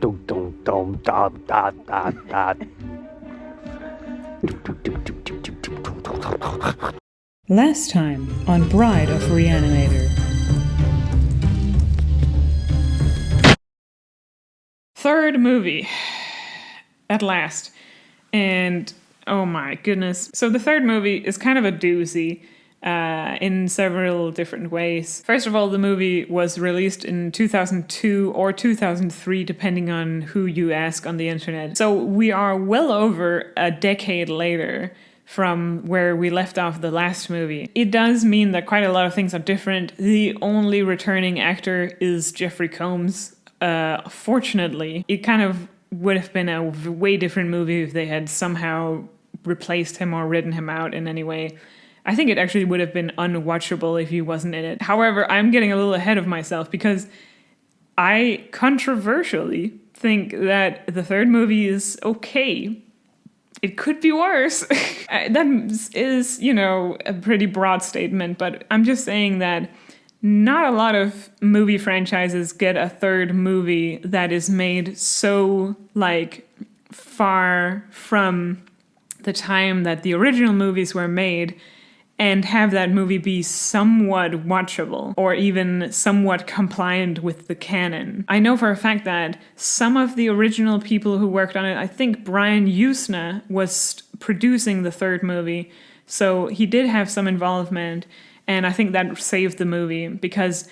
Dum dum dum da da da da. Last time on Bride of Re-Animator. Third movie. At last. And oh my goodness. So the third movie is kind of a doozy in several different ways. First of all, the movie was released in 2002 or 2003, depending on who you ask on the internet. So we are well over a decade later from where we left off the last movie. It does mean that quite a lot of things are different. The only returning actor is Jeffrey Combs. Fortunately, it kind of would have been a way different movie if they had somehow replaced him or written him out in any way. I think it actually would have been unwatchable if he wasn't in it. However, I'm getting a little ahead of myself because I controversially think that the third movie is okay. It could be worse. That is, a pretty broad statement, but I'm just saying that not a lot of movie franchises get a third movie that is made so, far from the time that the original movies were made and have that movie be somewhat watchable or even somewhat compliant with the canon. I know for a fact that some of the original people who worked on it, I think Brian Usna was producing the third movie, so he did have some involvement, and I think that saved the movie because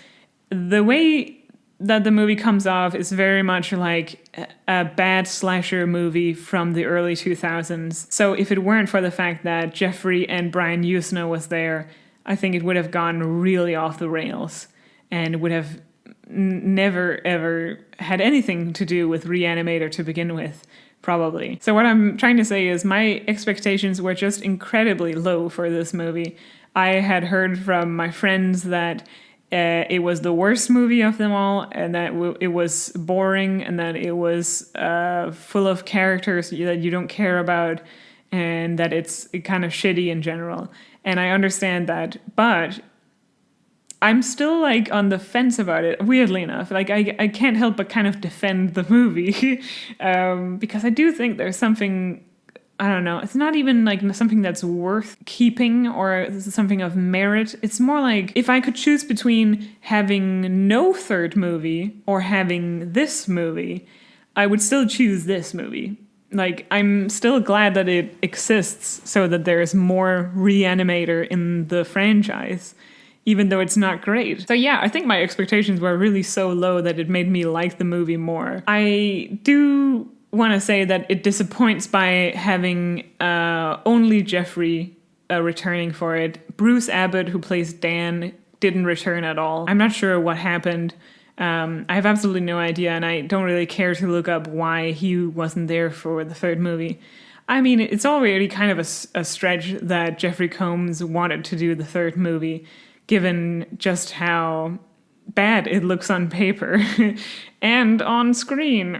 the way that the movie comes off is very much like a bad slasher movie from the early 2000s. So if it weren't for the fact that Jeffrey and Brian Usna was there, I think it would have gone really off the rails and would have never ever had anything to do with Re-Animator to begin with, probably. So what I'm trying to say is my expectations were just incredibly low for this movie. I had heard from my friends that it was the worst movie of them all, and that it was boring, and that it was full of characters that you don't care about, and that it's kind of shitty in general. And I understand that, but I'm still on the fence about it, weirdly enough. I can't help but kind of defend the movie because I do think there's something, I don't know, it's not even something that's worth keeping or something of merit. It's more like if I could choose between having no third movie or having this movie, I would still choose this movie. I'm still glad that it exists so that there's more Re-Animator in the franchise, even though it's not great. So yeah, I think my expectations were really so low that it made me like the movie more. I do want to say that it disappoints by having only Jeffrey returning for it. Bruce Abbott, who plays Dan, didn't return at all. I'm not sure what happened. I have absolutely no idea, and I don't really care to look up why he wasn't there for the third movie. I mean, it's already kind of a stretch that Jeffrey Combs wanted to do the third movie, given just how bad it looks on paper and on screen.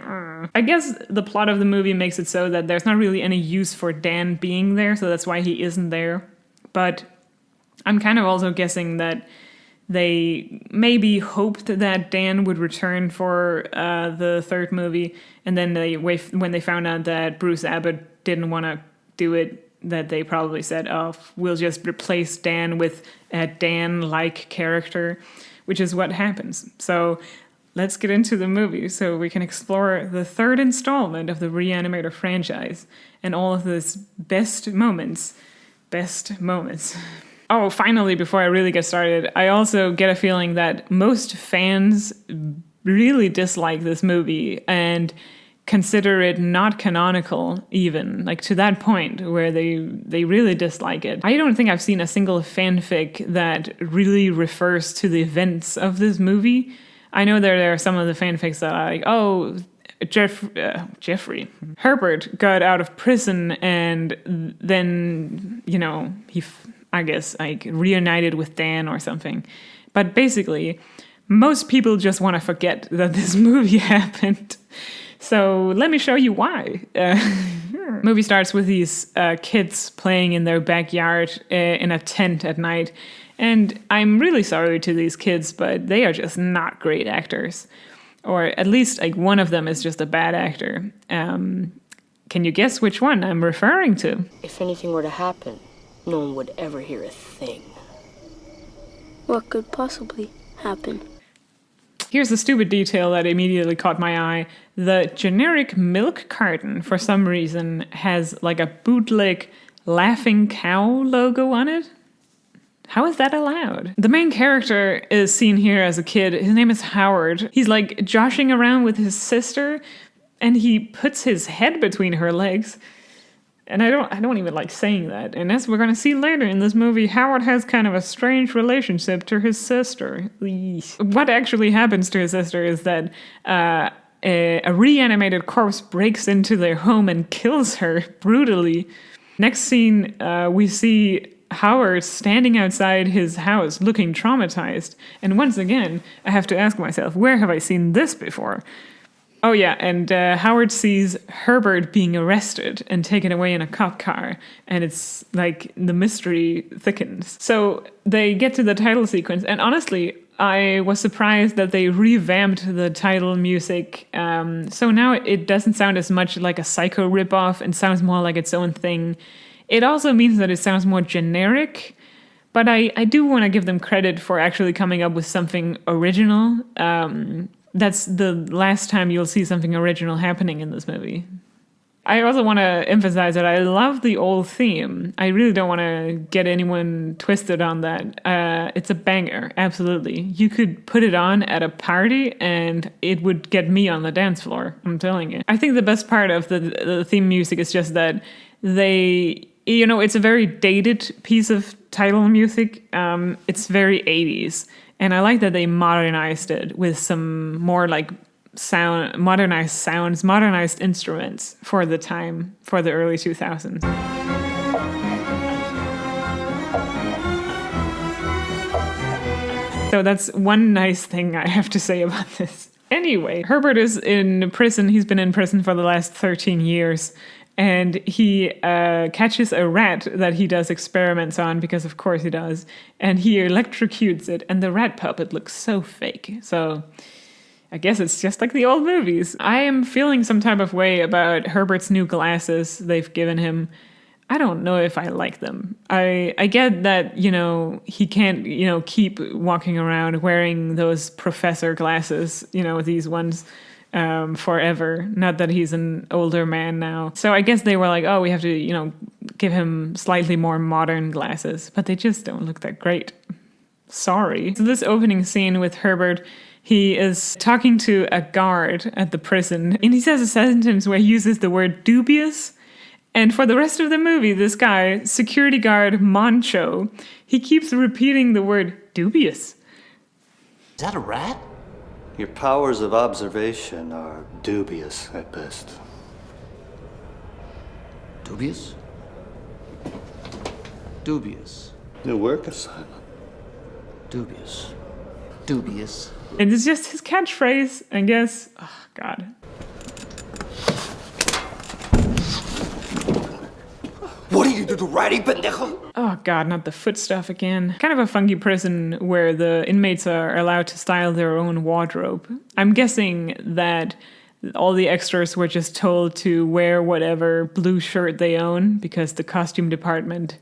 I guess the plot of the movie makes it so that there's not really any use for Dan being there, so that's why he isn't there. But I'm kind of also guessing that they maybe hoped that Dan would return for the third movie, and then when they found out that Bruce Abbott didn't want to do it, that they probably said, oh, we'll just replace Dan with a Dan-like character, which is what happens. So let's get into the movie so we can explore the third installment of the Re-Animator franchise and all of those best moments. Oh, finally, before I really get started, I also get a feeling that most fans really dislike this movie and consider it not canonical, even to that point where they really dislike it. I don't think I've seen a single fanfic that really refers to the events of this movie. I know there are some of the fanfics that are Jeffrey Herbert got out of prison and then he reunited with Dan or something. But basically, most people just want to forget that this movie happened. So let me show you why. Movie starts with these kids playing in their backyard in a tent at night. And I'm really sorry to these kids, but they are just not great actors. or at least like one of them is just a bad actor. Can you guess which one I'm referring to? If anything were to happen, no one would ever hear a thing. What could possibly happen? Here's the stupid detail that immediately caught my eye. The generic milk carton, for some reason, has like a bootleg laughing cow logo on it. How is that allowed? The main character is seen here as a kid. His name is Howard. He's like joshing around with his sister, and he puts his head between her legs. And I don't even like saying that. And as we're going to see later in this movie, Howard has kind of a strange relationship to his sister. What actually happens to his sister is that a reanimated corpse breaks into their home and kills her brutally. Next scene, we see Howard standing outside his house looking traumatized. And once again, I have to ask myself, where have I seen this before? Oh yeah, and Howard sees Herbert being arrested and taken away in a cop car, and it's like the mystery thickens. So they get to the title sequence, and honestly, I was surprised that they revamped the title music. So now it doesn't sound as much like a Psycho ripoff and sounds more like its own thing. It also means that it sounds more generic, but I do want to give them credit for actually coming up with something original. That's the last time you'll see something original happening in this movie. I also want to emphasize that I love the old theme. I really don't want to get anyone twisted on that. It's a banger, absolutely. You could put it on at a party and it would get me on the dance floor, I'm telling you. I think the best part of the theme music is just that it's a very dated piece of title music. It's very 80s. And I like that they modernized it with some more like modernized sounds, modernized instruments for the time, for the early 2000s. So that's one nice thing I have to say about this. Anyway, Herbert is in prison. He's been in prison for the last 13 years. And he catches a rat that he does experiments on, because of course he does. And he electrocutes it, and the rat puppet looks so fake. So I guess it's just like the old movies. I am feeling some type of way about Herbert's new glasses they've given him. I don't know if I like them. I get that, he can't, keep walking around wearing those professor glasses, these ones. Forever. Not that he's an older man now. So I guess they were like, oh, we have to, give him slightly more modern glasses. But they just don't look that great. Sorry. So this opening scene with Herbert, he is talking to a guard at the prison. And he says a sentence where he uses the word dubious. And for the rest of the movie, this guy, security guard Moncho, he keeps repeating the word dubious. Is that a rat? Your powers of observation are dubious at best. Dubious? Dubious. New work assignment. Dubious. Dubious. And it's just his catchphrase, I guess. Oh, God. What are you doing, ratty pendejo? Oh God, not the foot stuff again. Kind of a funky prison where the inmates are allowed to style their own wardrobe. I'm guessing that all the extras were just told to wear whatever blue shirt they own because the costume department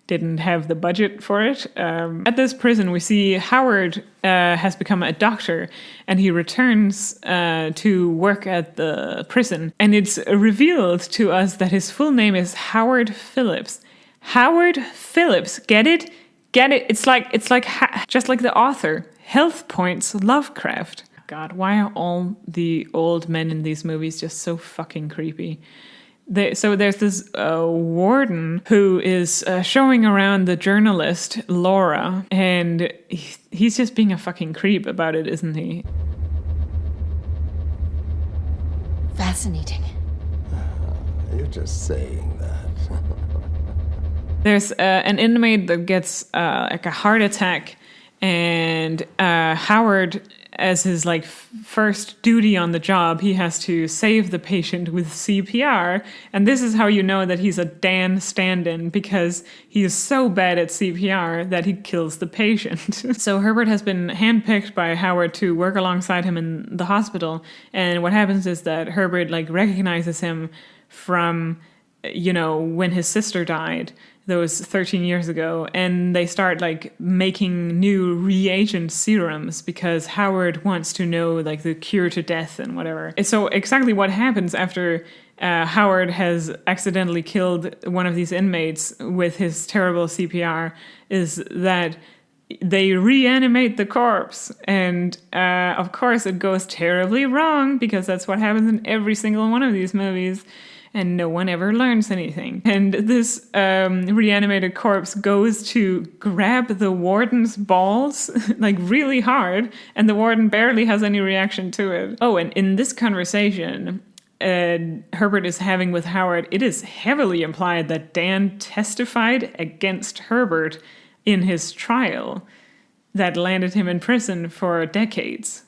didn't have the budget for it. At this prison, we see Howard has become a doctor, and he returns to work at the prison. And it's revealed to us that his full name is Howard Phillips. Howard Phillips, get it? Get it? It's like just like the author, Health Points Lovecraft. God, why are all the old men in these movies just so fucking creepy? So there's this warden who is showing around the journalist, Laura, and he's just being a fucking creep about it, isn't he? Fascinating. You're just saying that. There's an inmate that gets like a heart attack, and Howard as his like first duty on the job, he has to save the patient with CPR. And this is how you know that he's a Dan stand-in, because he is so bad at CPR that he kills the patient. So Herbert has been handpicked by Howard to work alongside him in the hospital. And what happens is that Herbert like recognizes him from, you know, when his sister died. That was 13 years ago, and they start like making new reagent serums because Howard wants to know like the cure to death and whatever. So exactly what happens after Howard has accidentally killed one of these inmates with his terrible CPR is that they reanimate the corpse, and of course it goes terribly wrong because that's what happens in every single one of these movies. And no one ever learns anything. And this reanimated corpse goes to grab the warden's balls, like really hard, and the warden barely has any reaction to it. Oh, and in this conversation Herbert is having with Howard, it is heavily implied that Dan testified against Herbert in his trial that landed him in prison for decades.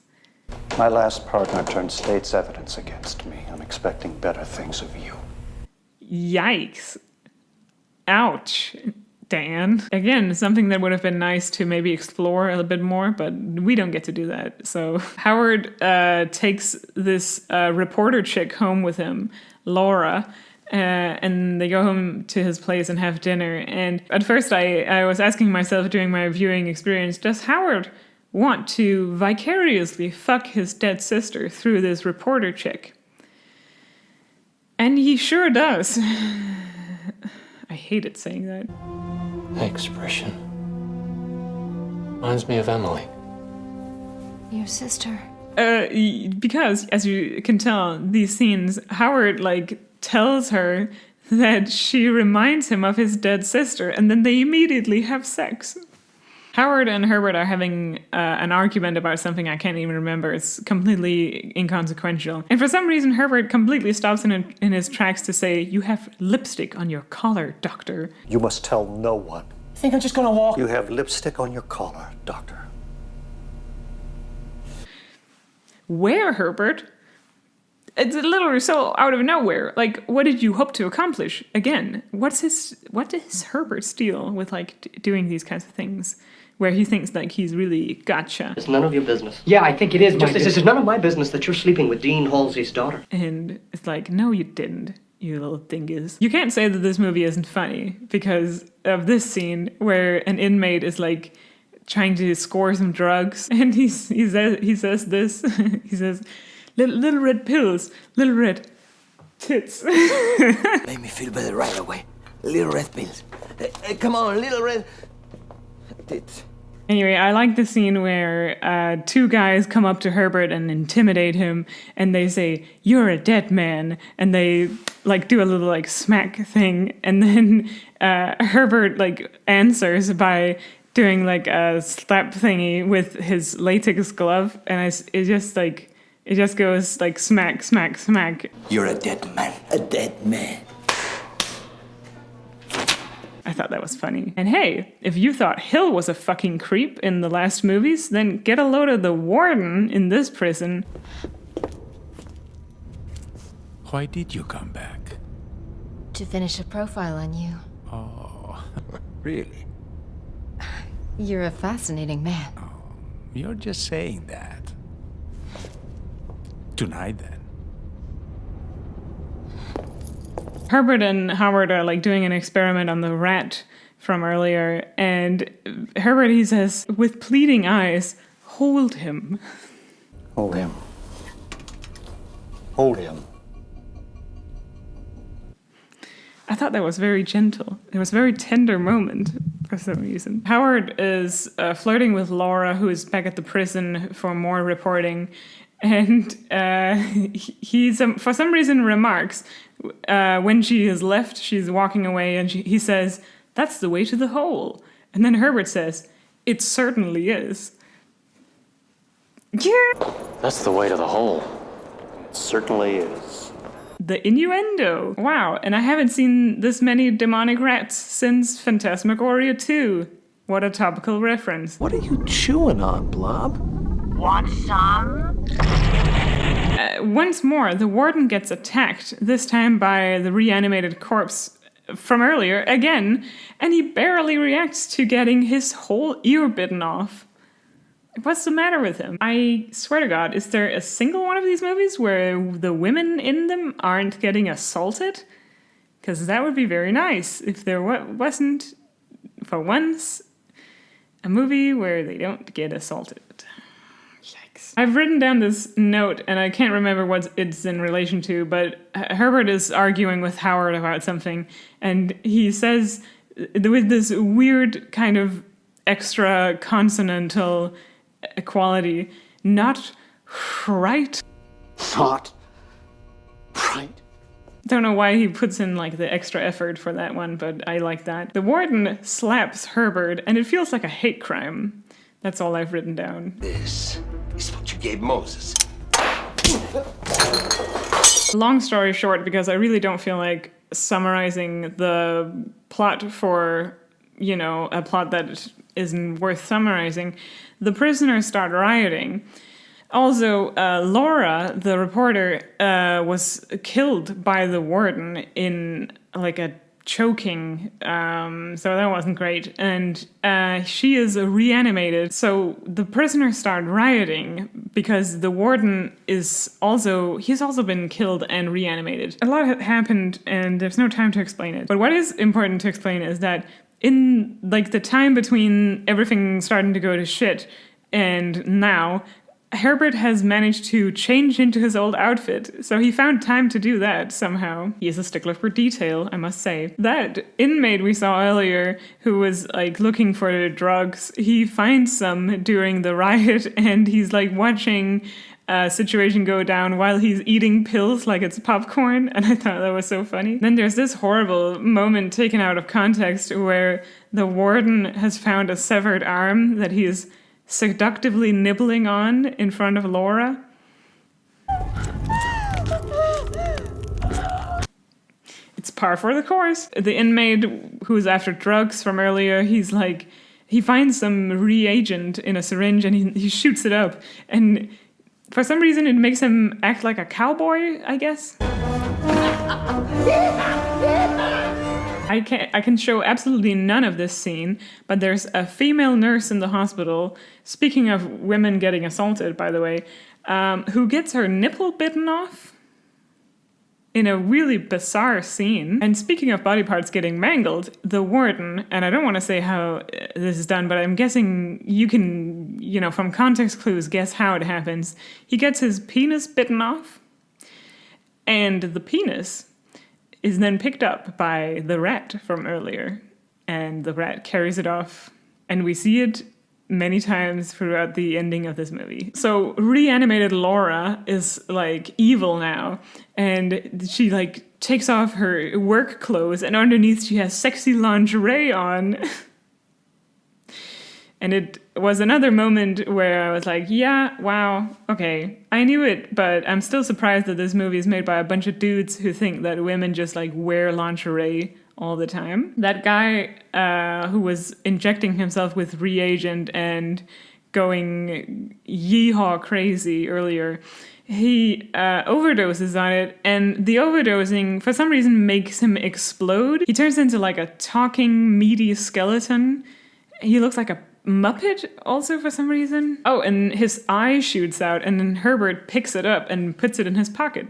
My last partner turned state's evidence against me. I'm expecting better things of you. Yikes. Ouch, Dan. Again, something that would have been nice to maybe explore a little bit more, but we don't get to do that. So Howard takes this reporter chick home with him, Laura, and they go home to his place and have dinner. And at first I was asking myself during my viewing experience, does Howard want to vicariously fuck his dead sister through this reporter chick? And he sure does. I hated saying that. That expression reminds me of Emily. Your sister. Because, as you can tell, these scenes, Howard, like, tells her that she reminds him of his dead sister, and then they immediately have sex. Howard and Herbert are having an argument about something I can't even remember. It's completely inconsequential. And for some reason, Herbert completely stops in his tracks to say, "You have lipstick on your collar, doctor." You must tell no one. I think I'm just gonna walk. You have lipstick on your collar, doctor. Where, Herbert? It's literally so out of nowhere. Like, what did you hope to accomplish? Again, what does Herbert steal with, like, doing these kinds of things? Where he thinks, like, he's really gotcha. It's none of your business. Yeah, I think it is my business. It's none of my business that you're sleeping with Dean Halsey's daughter. And it's like, no, you didn't, you little dingus. You can't say that this movie isn't funny because of this scene where an inmate is, like, trying to score some drugs. And he says this. He says, little red pills, little red tits. Made me feel better right away. Little red pills. Come on, little red tits. Anyway, I like the scene where two guys come up to Herbert and intimidate him, and they say, "You're a dead man," and they like do a little like smack thing, and then Herbert like answers by doing like a slap thingy with his latex glove, and it just goes like smack, smack, smack. You're a dead man. A dead man. I thought that was funny. And hey, if you thought Hill was a fucking creep in the last movies, then get a load of the warden in this prison. Why did you come back? To finish a profile on you. Oh, Really? You're a fascinating man. you're just saying that. Tonight, then. Herbert and Howard are like doing an experiment on the rat from earlier, and Herbert, he says, with pleading eyes, "Hold him." Hold him. Hold him. I thought that was very gentle. It was a very tender moment for some reason. Howard is flirting with Laura, who is back at the prison for more reporting, and he for some reason remarks, when she has left, she's walking away, and he says, "That's the way to the hole." And then Herbert says, "It certainly is." Yeah. That's the way to the hole. It certainly is. The innuendo. Wow, and I haven't seen this many demonic rats since Phantasmagoria 2. What a topical reference. What are you chewing on, Blob? Want some? Once more, the warden gets attacked, this time by the reanimated corpse from earlier, again, and he barely reacts to getting his whole ear bitten off. What's the matter with him? I swear to God, is there a single one of these movies where the women in them aren't getting assaulted? Because that would be very nice if there wasn't, for once, a movie where they don't get assaulted. Yikes. I've written down this note, and I can't remember what it's in relation to, but Herbert is arguing with Howard about something, and he says, with this weird kind of extra consonantal quality, not right. Not right. Don't know why he puts in like the extra effort for that one, but I like that. The warden slaps Herbert, and it feels like a hate crime. That's all I've written down. This is what you gave Moses. Long story short, because I really don't feel like summarizing the plot for, a plot that isn't worth summarizing, the prisoners start rioting. Also, Laura, the reporter, was killed by the warden in like a choking, so that wasn't great. And she is reanimated. So the prisoners start rioting because the warden he's also been killed and reanimated. A lot happened and there's no time to explain it. But what is important to explain is that in like the time between everything starting to go to shit and now, Herbert has managed to change into his old outfit, so he found time to do that somehow. He is a stickler for detail, I must say. That inmate we saw earlier, who was like looking for drugs, he finds some during the riot, and he's like watching a situation go down while he's eating pills like it's popcorn, and I thought that was so funny. Then there's this horrible moment taken out of context where the warden has found a severed arm that he is seductively nibbling on in front of Laura. It's par for the course. The inmate who's after drugs from earlier, he finds some reagent in a syringe and he shoots it up. And for some reason it makes him act like a cowboy, I guess. I can show absolutely none of this scene, but there's a female nurse in the hospital, speaking of women getting assaulted, by the way, who gets her nipple bitten off in a really bizarre scene. And speaking of body parts getting mangled, the warden, and I don't want to say how this is done, but I'm guessing you can, from context clues, guess how it happens. He gets his penis bitten off, and the penis is then picked up by the rat from earlier, and the rat carries it off, and we see it many times throughout the ending of this movie. So reanimated Laura is like evil now, and she like takes off her work clothes, and underneath she has sexy lingerie on. And it was another moment where I was like, yeah, wow, okay, I knew it, but I'm still surprised that this movie is made by a bunch of dudes who think that women just like wear lingerie all the time. That guy who was injecting himself with reagent and going yeehaw crazy earlier, he overdoses on it, and the overdosing for some reason makes him explode. He turns into like a talking meaty skeleton. He looks like a Muppet also for some reason. Oh, and his eye shoots out, and then Herbert picks it up and puts it in his pocket.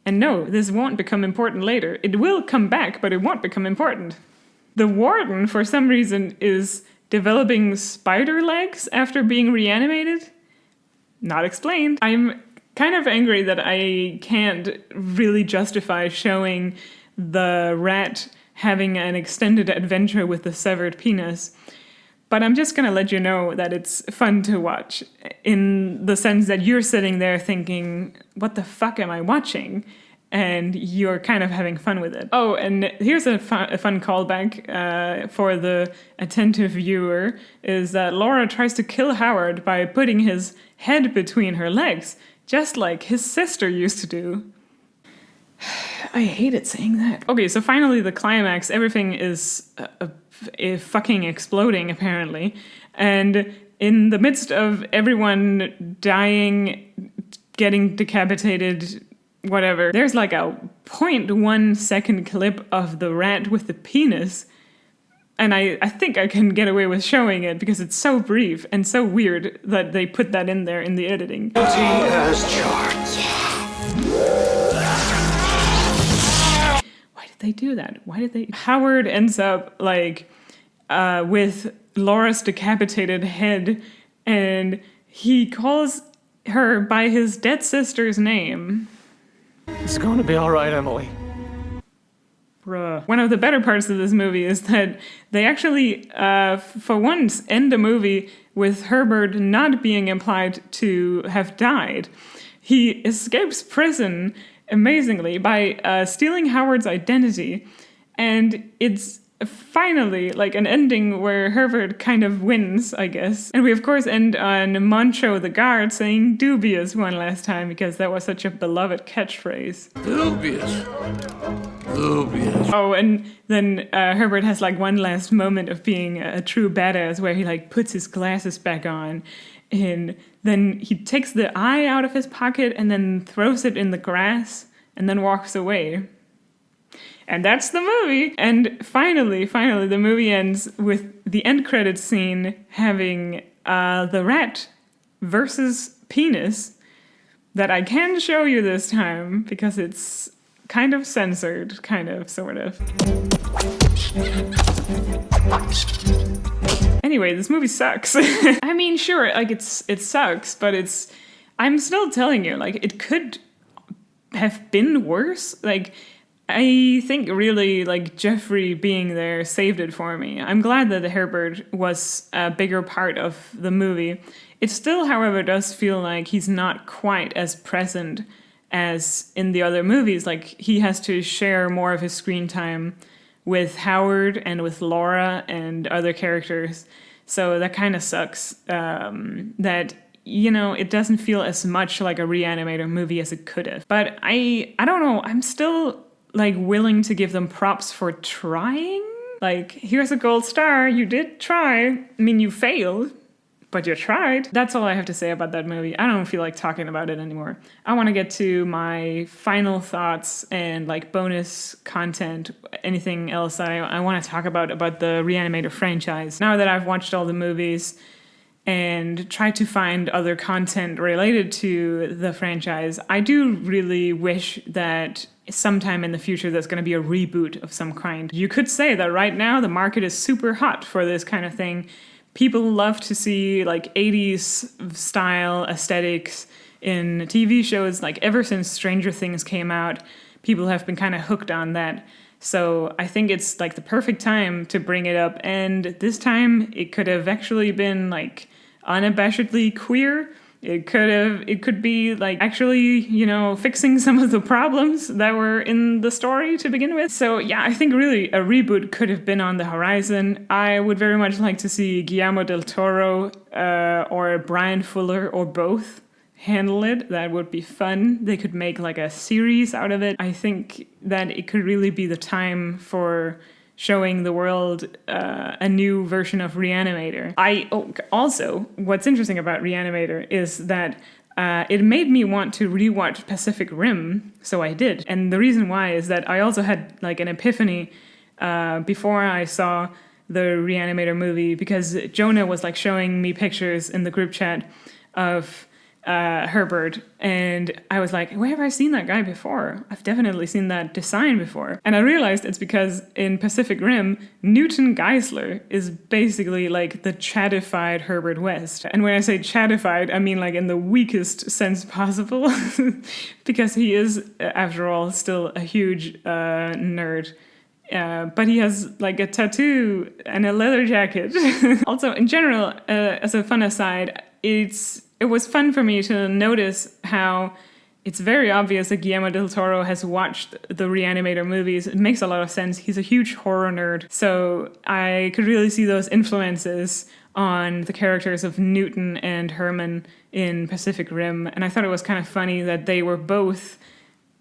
And no, this won't become important later. It will come back, but it won't become important. The warden, for some reason, is developing spider legs after being reanimated. Not explained. I'm kind of angry that I can't really justify showing the rat having an extended adventure with the severed penis. But I'm just going to let you know that it's fun to watch, in the sense that you're sitting there thinking, what the fuck am I watching? And you're kind of having fun with it. Oh, and here's a fun callback for the attentive viewer, is that Laura tries to kill Howard by putting his head between her legs, just like his sister used to do. I hated saying that. Okay, so finally the climax, everything is fucking exploding, apparently. And in the midst of everyone dying, getting decapitated, whatever, there's like a 0.1 second clip of the rat with the penis. And I think I can get away with showing it because it's so brief and so weird that they put that in there in the editing. Why did they do that? Why did they? Howard ends up like with Laura's decapitated head, and he calls her by his dead sister's name. It's going to be all right, Emily. Bruh. One of the better parts of this movie is that they actually, for once, end a movie with Herbert not being implied to have died. He escapes prison, amazingly, by stealing Howard's identity, and it's finally like an ending where Herbert kind of wins, I guess. And we, of course, end on Moncho the guard saying dubious one last time because that was such a beloved catchphrase. Dubious. Dubious. Oh, and then Herbert has like one last moment of being a true badass where he like puts his glasses back on, and then he takes the eye out of his pocket and then throws it in the grass and then walks away. And that's the movie. And finally, the movie ends with the end credits scene having the rat versus penis that I can show you this time because it's kind of censored, kind of, sort of. Anyway, this movie sucks. I mean, sure, like it sucks, but I'm still telling you, like it could have been worse. Like, I think really like Jeffrey being there saved it for me. I'm glad that the Herbert was a bigger part of the movie. It still, however, does feel like he's not quite as present as in the other movies. Like he has to share more of his screen time with Howard and with Laura and other characters. So that kind of sucks that, you know, it doesn't feel as much like a Re-Animator movie as it could have. But I don't know, I'm still like willing to give them props for trying. Like, here's a gold star, you did try. I mean, you failed, but you tried. That's all I have to say about that movie. I don't feel like talking about it anymore. I want to get to my final thoughts and like bonus content, anything else that I want to talk about the Re-Animator franchise. Now that I've watched all the movies and tried to find other content related to the franchise, I do really wish that sometime in the future there's going to be a reboot of some kind. You could say that right now the market is super hot for this kind of thing. People love to see like 80s style aesthetics in TV shows. Like ever since Stranger Things came out, people have been kind of hooked on that. So I think it's like the perfect time to bring it up. And this time it could have actually been like unabashedly queer. It could be like actually, you know, fixing some of the problems that were in the story to begin with. So yeah, I think really a reboot could have been on the horizon. I would very much like to see Guillermo del Toro or Brian Fuller or both handle it. That would be fun. They could make like a series out of it. I think that it could really be the time for showing the world a new version of Re-Animator. Also, what's interesting about Re-Animator is that it made me want to rewatch Pacific Rim, so I did. And the reason why is that I also had like an epiphany before I saw the Re-Animator movie, because Jonah was like showing me pictures in the group chat of Herbert, and I was like, where have I seen that guy before? I've definitely seen that design before. And I realized it's because in Pacific Rim, Newton Geisler is basically like the chattified Herbert West. And when I say chattified, I mean like in the weakest sense possible, because he is, after all, still a huge nerd. But he has like a tattoo and a leather jacket. Also, in general, as a fun aside, it was fun for me to notice how it's very obvious that Guillermo del Toro has watched the Re-Animator movies. It makes a lot of sense. He's a huge horror nerd. So I could really see those influences on the characters of Newton and Herman in Pacific Rim. And I thought it was kind of funny that they were both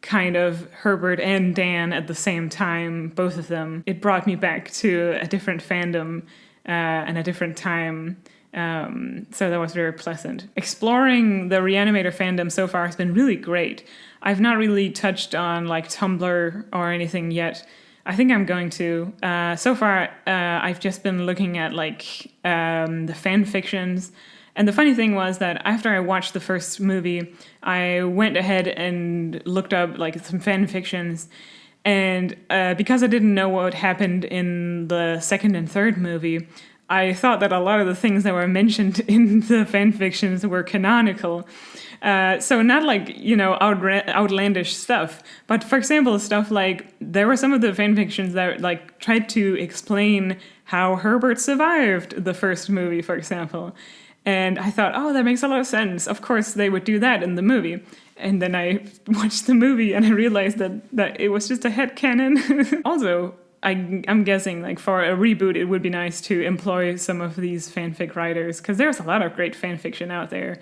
kind of Herbert and Dan at the same time, both of them. It brought me back to a different fandom and a different time. So that was very pleasant. Exploring the Re-Animator fandom so far has been really great. I've not really touched on like Tumblr or anything yet. I think I'm going to. So far, I've just been looking at like the fan fictions. And the funny thing was that after I watched the first movie, I went ahead and looked up like some fan fictions. And because I didn't know what happened in the second and third movie, I thought that a lot of the things that were mentioned in the fan fictions were canonical. So not like, outlandish stuff. But for example, stuff like there were some of the fan fictions that like tried to explain how Herbert survived the first movie, for example. And I thought, oh, that makes a lot of sense. Of course, they would do that in the movie. And then I watched the movie and I realized that it was just a headcanon. Also, I'm guessing like for a reboot, it would be nice to employ some of these fanfic writers, because there's a lot of great fanfiction out there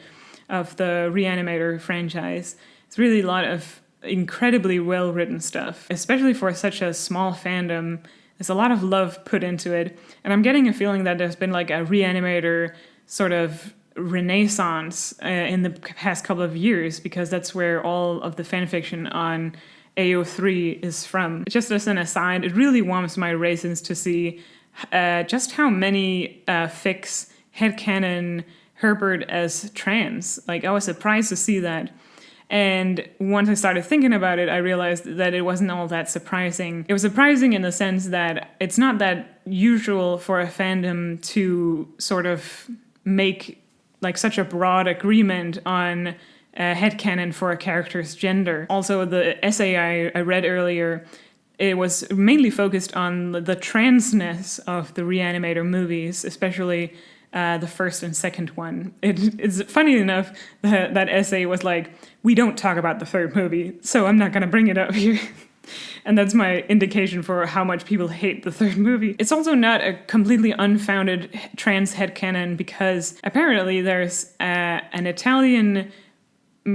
of the Re-Animator franchise. It's really a lot of incredibly well-written stuff, especially for such a small fandom. There's a lot of love put into it. And I'm getting a feeling that there's been like a Re-Animator sort of renaissance in the past couple of years, because that's where all of the fanfiction on AO3 is from. Just as an aside, it really warms my raisins to see just how many fics headcanon Herbert as trans. Like, I was surprised to see that. And once I started thinking about it, I realized that it wasn't all that surprising. It was surprising in the sense that it's not that usual for a fandom to sort of make like such a broad agreement on headcanon for a character's gender. Also, the essay I read earlier, it was mainly focused on the transness of the Re-Animator movies, especially the first and second one. It's funny enough that essay was like, we don't talk about the third movie, so I'm not going to bring it up here. And that's my indication for how much people hate the third movie. It's also not a completely unfounded trans headcanon, because apparently there's an Italian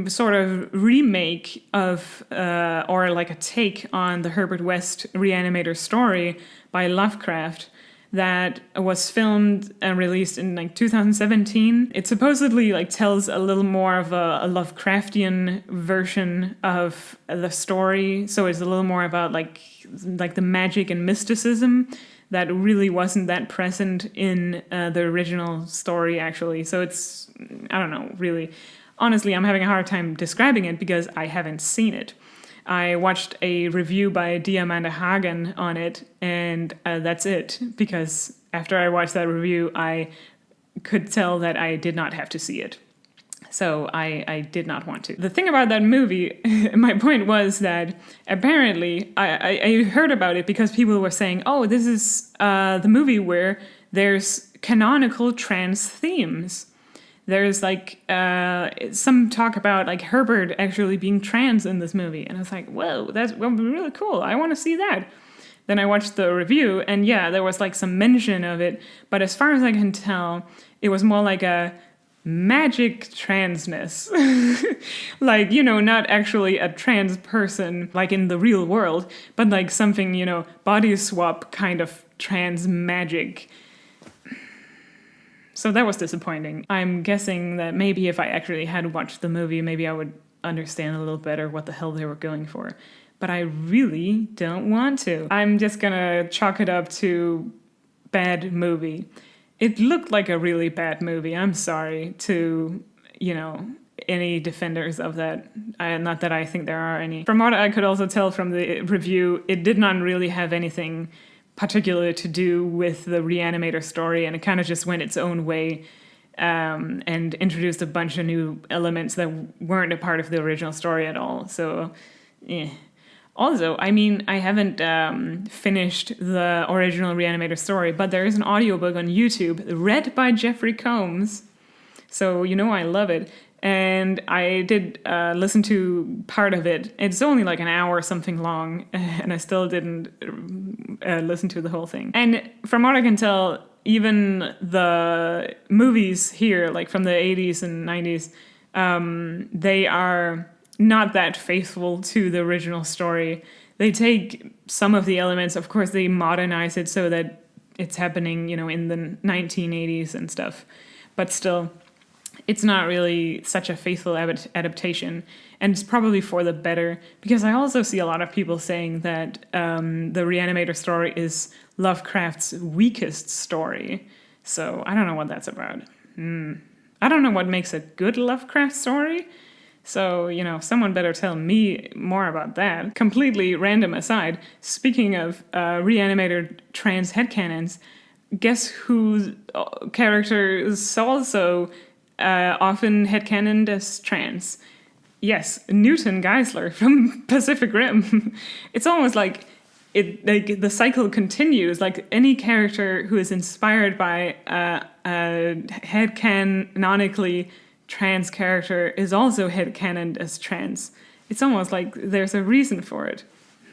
sort of remake of, or like a take on the Herbert West Re-Animator story by Lovecraft that was filmed and released in like 2017. It supposedly like tells a little more of a Lovecraftian version of the story. So it's a little more about like the magic and mysticism that really wasn't that present in the original story, actually. So it's, I don't know, really. Honestly, I'm having a hard time describing it because I haven't seen it. I watched a review by Diamanda Hagen on it, and that's it. Because after I watched that review, I could tell that I did not have to see it. So I did not want to. The thing about that movie, my point was that apparently I heard about it because people were saying, oh, this is the movie where there's canonical trans themes. There's like some talk about like Herbert actually being trans in this movie. And I was like, whoa, that would be really cool. I want to see that. Then I watched the review, and yeah, there was like some mention of it. But as far as I can tell, it was more like a magic transness. Like, not actually a trans person like in the real world, but like something, body swap kind of trans magic. So that was disappointing. I'm guessing that maybe if I actually had watched the movie, maybe I would understand a little better what the hell they were going for. But I really don't want to. I'm just gonna chalk it up to bad movie. It looked like a really bad movie. I'm sorry to, any defenders of that. Not that I think there are any. From what I could also tell from the review, it did not really have anything particular to do with the Re-Animator story, and it kind of just went its own way and introduced a bunch of new elements that weren't a part of the original story at all. So, Also, I mean, I haven't finished the original Re-Animator story, but there is an audiobook on YouTube read by Jeffrey Combs. So, I love it. And I did listen to part of it. It's only like an hour or something long, and I still didn't listen to the whole thing. And from what I can tell, even the movies here, like from the 80s and 90s, they are not that faithful to the original story. They take some of the elements, of course, they modernize it so that it's happening, in the 1980s and stuff. but still, it's not really such a faithful adaptation, and it's probably for the better, because I also see a lot of people saying that the Re-Animator story is Lovecraft's weakest story. So I don't know what that's about. I don't know what makes a good Lovecraft story. So, you know, someone better tell me more about that. Completely random aside, speaking of Re-Animator trans headcanons, guess whose character is also often headcanoned as trans? Yes, Newton Geisler from Pacific Rim. It's almost like the cycle continues. Like any character who is inspired by a headcanonically trans character is also headcanoned as trans. It's almost like there's a reason for it.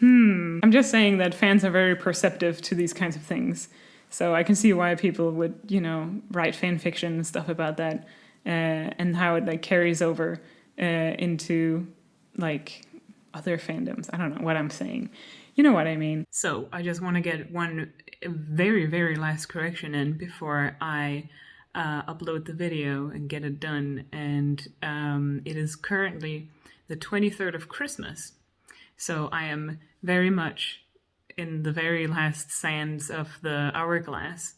I'm just saying that fans are very perceptive to these kinds of things. So I can see why people would, you know, write fan fiction and stuff about that, and how it like carries over into like other fandoms. I don't know what I'm saying. You know what I mean. So I just want to get one very, very last correction in before I upload the video and get it done. And it is currently the 23rd of Christmas. So I am very much in the very last sands of the hourglass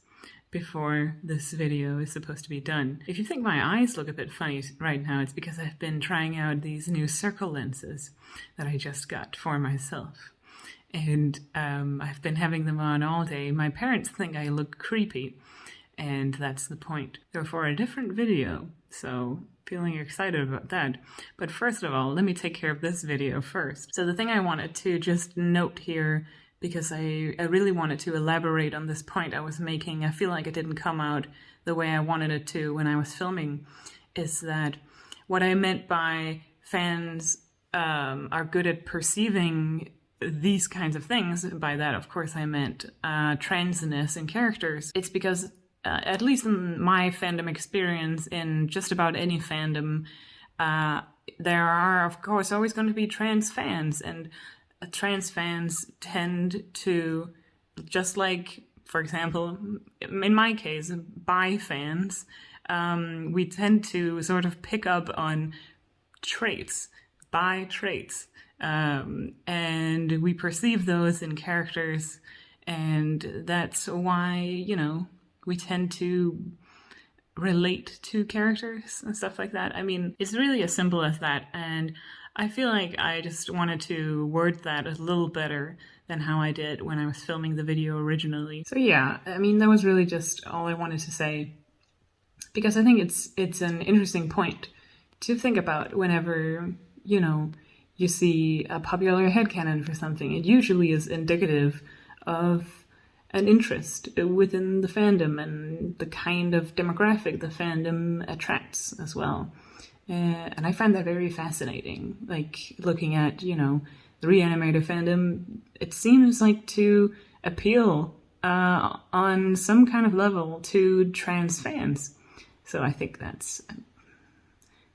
before this video is supposed to be done. If you think my eyes look a bit funny right now, it's because I've been trying out these new circle lenses that I just got for myself. And I've been having them on all day. My parents think I look creepy, and that's the point. They're for a different video, so feeling excited about that. But first of all, let me take care of this video first. So the thing I wanted to just note here, because I really wanted to elaborate on this point I was making, I feel like it didn't come out the way I wanted it to when I was filming, is that what I meant by fans are good at perceiving these kinds of things, by that of course I meant transness in characters. It's because at least in my fandom experience, in just about any fandom, there are of course always going to be trans fans, and trans fans tend to, just like, for example, in my case, bi fans, we tend to sort of pick up on traits, bi traits, and we perceive those in characters, and that's why, you know, we tend to relate to characters and stuff like that. I mean, it's really as simple as that, and I feel like I just wanted to word that a little better than how I did when I was filming the video originally. So yeah, I mean, that was really just all I wanted to say, because I think it's an interesting point to think about whenever, you know, you see a popular headcanon for something. It usually is indicative of an interest within the fandom and the kind of demographic the fandom attracts as well. And I find that very fascinating. Like, looking at, you know, the Re-Animator fandom, it seems like to appeal on some kind of level to trans fans. So I think that's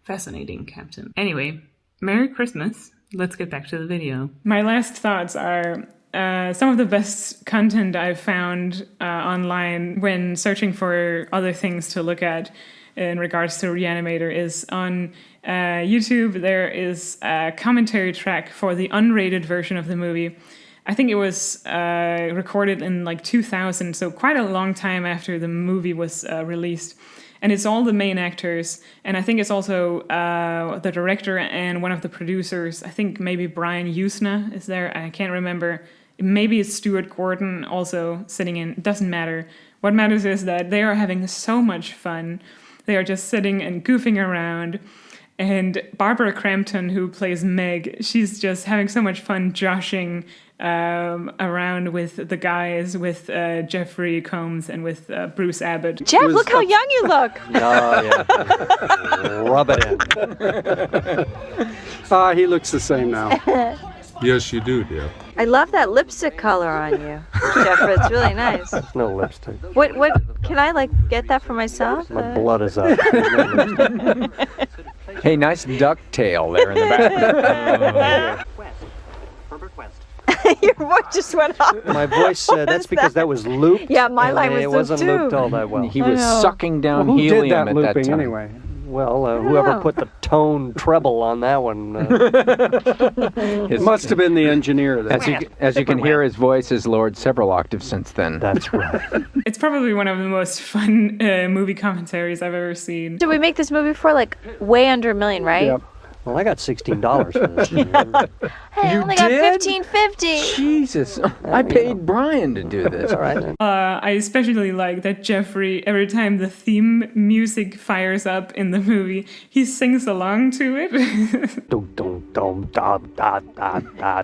fascinating, Captain. Anyway, Merry Christmas. Let's get back to the video. My last thoughts are some of the best content I've found online when searching for other things to look at in regards to Re-Animator is on YouTube. There is a commentary track for the unrated version of the movie. I think it was recorded in like 2000, so quite a long time after the movie was released. And it's all the main actors, and I think it's also the director and one of the producers. I think maybe Brian Usna is there. I can't remember. Maybe it's Stuart Gordon also sitting in. It doesn't matter. What matters is that they are having so much fun. They are just sitting and goofing around. And Barbara Crampton, who plays Meg, she's just having so much fun joshing around with the guys, with Jeffrey Combs and with Bruce Abbott. Jeff, look how young you look! Oh, yeah. Rub it in. He looks the same now. Yes, you do, dear. I love that lipstick color on you, Jeff. It's really nice. There's no lipstick. What, can I, like, get that for myself? My blood is up. Hey, nice duck tail there in the back. West. Herbert West. Your voice just went off. My voice, that's because that was looped. Yeah, my line was it looped wasn't too. looped all that well. He was sucking down Who helium did that at looping that time. anyway? Well, whoever put the tone treble on that one it must have been the engineer. As you can hear, his voice has lowered several octaves since then. That's right. It's probably one of the most fun movie commentaries I've ever seen. Did we make this movie for like way under $1 million, right? Yep. Well, I got $16 for this. Hey, I only got $15.50. Jesus, I paid Brian to do this. All right. I especially like that Jeffrey, every time the theme music fires up in the movie, he sings along to it. Dum, dum, dum, dum, da, da, da.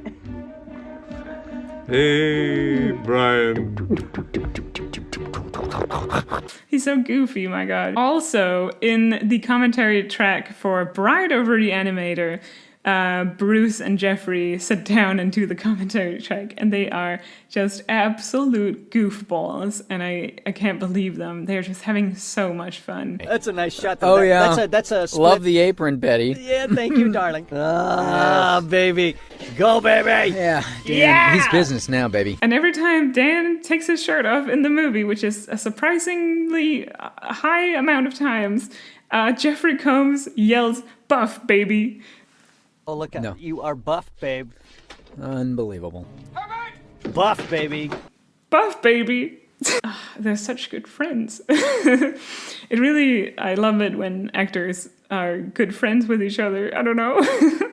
Hey, Brian. He's so goofy, my god. Also, in the commentary track for Bride of Re-Animator, Bruce and Jeffrey sit down and do the commentary track, and they are just absolute goofballs, and I can't believe them. They're just having so much fun. That's a nice shot. Oh, yeah. That's a split. Love the apron, Betty. Yeah, thank you, darling. Ah, baby. Go, baby. Yeah, Dan, he's business now, baby. And every time Dan takes his shirt off in the movie, which is a surprisingly high amount of times, Jeffrey Combs yells, "Buff, baby." Oh, look at you are buff, babe. Unbelievable. Buff, baby. Buff, baby. They're such good friends. I love it when actors are good friends with each other. I don't know.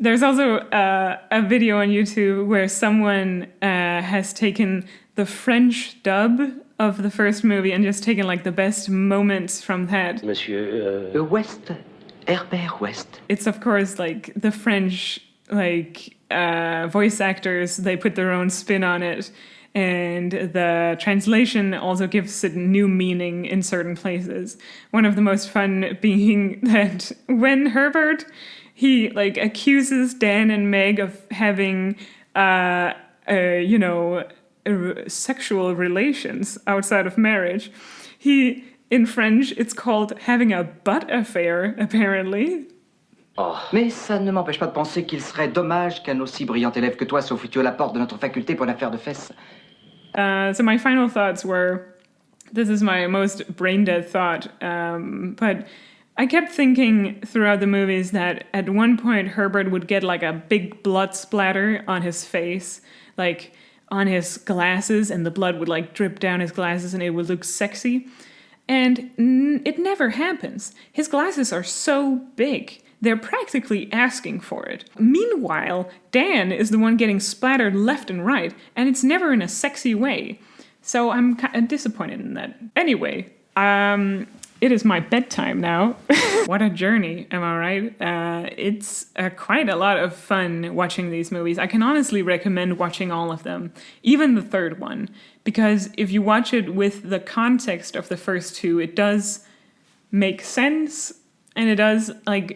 There's also a video on YouTube where someone has taken the French dub of the first movie and just taken like the best moments from that. Monsieur West, Erber West. It's of course like the French voice actors, they put their own spin on it. And the translation also gives it new meaning in certain places. One of the most fun being that when Herbert, he accuses Dan and Meg of having, sexual relations outside of marriage. In French, it's called having a butt affair, apparently. Oh. Mais ça ne m'empêche pas de penser qu'il serait dommage qu'un aussi brillant élève que toi soit foutu à la porte de notre faculté pour une affaire de fesses. So my final thoughts were, this is my most brain-dead thought, but I kept thinking throughout the movies that at one point Herbert would get like a big blood splatter on his face, like on his glasses, and the blood would like drip down his glasses and it would look sexy. And it never happens. His glasses are so big. They're practically asking for it. Meanwhile, Dan is the one getting splattered left and right, and it's never in a sexy way. So I'm kind of disappointed in that. Anyway, it is my bedtime now. What a journey, am I right? It's quite a lot of fun watching these movies. I can honestly recommend watching all of them, even the third one, because if you watch it with the context of the first two, it does make sense. And it does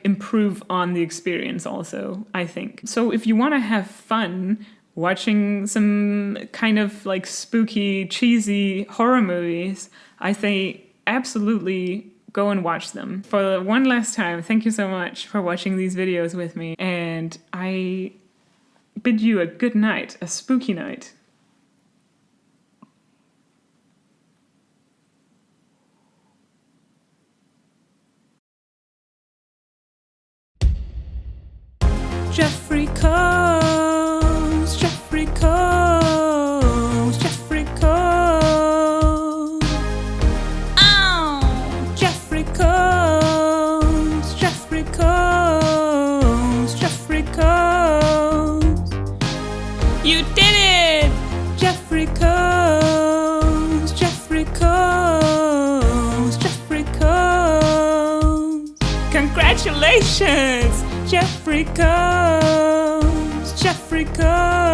improve on the experience also, I think. So if you want to have fun watching some kind of spooky, cheesy horror movies, I say absolutely go and watch them. For one last time, thank you so much for watching these videos with me. And I bid you a good night, a spooky night. Jeffrey Combs, Jeffrey Combs, Jeffrey Combs. Oh, Jeffrey Combs, Jeffrey Combs, Jeffrey Combs. You did it! Jeffrey Combs, Jeffrey Combs, Jeffrey Combs. Congratulations! Jeffrey Combs, Jeffrey Combs.